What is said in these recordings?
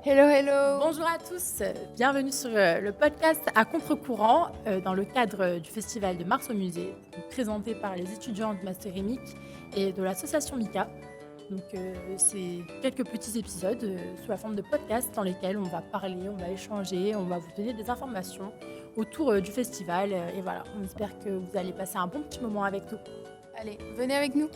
Hello, hello. Bonjour à tous, bienvenue sur le podcast à contre-courant dans le cadre du festival de Mars au musée, donc présenté par les étudiants de Master Chimique et de l'association Mika. Donc c'est quelques petits épisodes sous la forme de podcast dans lesquels on va parler, on va échanger, on va vous donner des informations autour du festival et voilà, on espère que vous allez passer un bon petit moment avec nous. Allez, venez avec nous.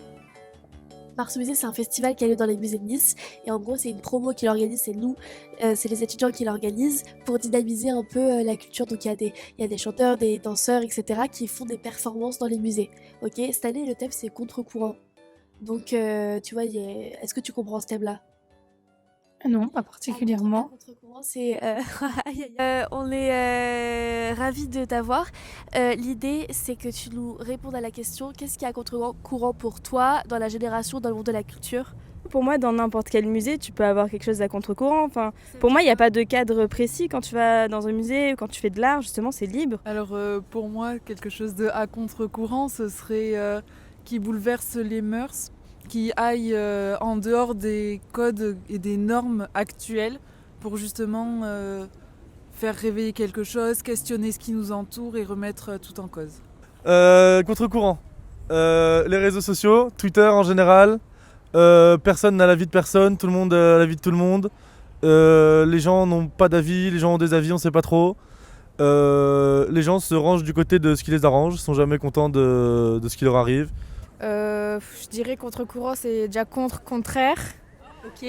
Mars au musée, c'est un festival qui a lieu dans les musées de Nice. Et en gros, c'est une promo qui l'organise, c'est nous, c'est les étudiants qui l'organisent pour dynamiser un peu la culture. Donc il y a des chanteurs, des danseurs, etc. qui font des performances dans les musées. Ok, cette année, le thème, c'est contre-courant. Donc, tu vois, est-ce que tu comprends ce thème-là? Non, pas particulièrement. Contre-courant, c'est... on est ravis de t'avoir. L'idée, c'est que tu nous répondes à la question, qu'est-ce qui est à contre-courant pour toi dans la génération, dans le monde de la culture? Pour moi, dans n'importe quel musée, tu peux avoir quelque chose à contre-courant. Enfin, pour moi, il n'y a pas de cadre précis quand tu vas dans un musée ou quand tu fais de l'art, justement, c'est libre. Alors pour moi, quelque chose de à contre-courant, ce serait qui bouleverse les mœurs, qui aille en dehors des codes et des normes actuelles pour justement faire réveiller quelque chose, questionner ce qui nous entoure et remettre tout en cause. Contre-courant. Les réseaux sociaux, Twitter en général. Personne n'a l'avis de personne, tout le monde a l'avis de tout le monde. Les gens n'ont pas d'avis, les gens ont des avis, on sait pas trop. Les gens se rangent du côté de ce qui les arrange, sont jamais contents de ce qui leur arrive. Je dirais contre-courant, c'est déjà contraire. Ok.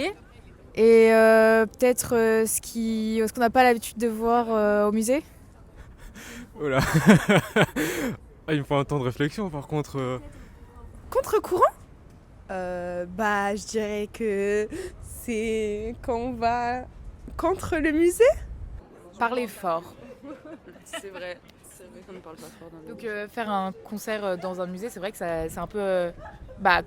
Et peut-être ce qu'on n'a pas l'habitude de voir au musée. Oh là. Il me faut un temps de réflexion par contre. Contre-courant je dirais que c'est quand on va contre le musée. Parler fort. C'est vrai qu'on ne parle pas fort dans le Donc faire un concert dans un musée, c'est vrai que c'est un peu,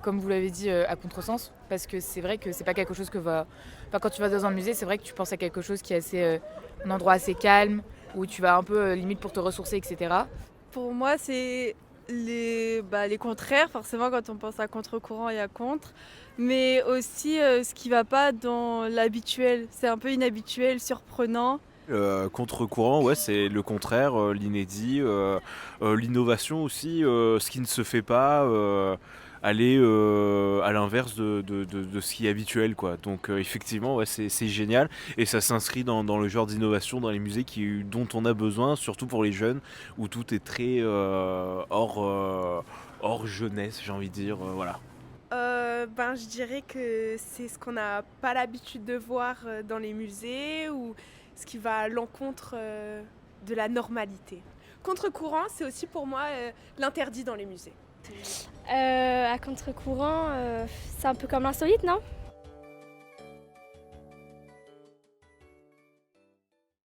comme vous l'avez dit, à contresens, parce que c'est vrai que c'est pas quelque chose quand tu vas dans un musée, c'est vrai que tu penses à quelque chose qui est assez, un endroit assez calme, où tu vas un peu limite pour te ressourcer, etc. Pour moi, c'est les contraires. Forcément, quand on pense à contre-courant, il y a contre. Mais aussi ce qui va pas dans l'habituel. C'est un peu inhabituel, surprenant. Contre-courant, ouais, c'est le contraire, l'inédit, l'innovation aussi, ce qui ne se fait pas, aller à l'inverse de ce qui est habituel, quoi. Donc effectivement, ouais, c'est génial et ça s'inscrit dans le genre d'innovation dans les musées dont on a besoin, surtout pour les jeunes, où tout est très hors jeunesse, j'ai envie de dire, voilà. Je dirais que c'est ce qu'on n'a pas l'habitude de voir dans les musées ou ce qui va à l'encontre de la normalité. Contre-courant, c'est aussi pour moi l'interdit dans les musées. À contre-courant, c'est un peu comme l'insolite, non ?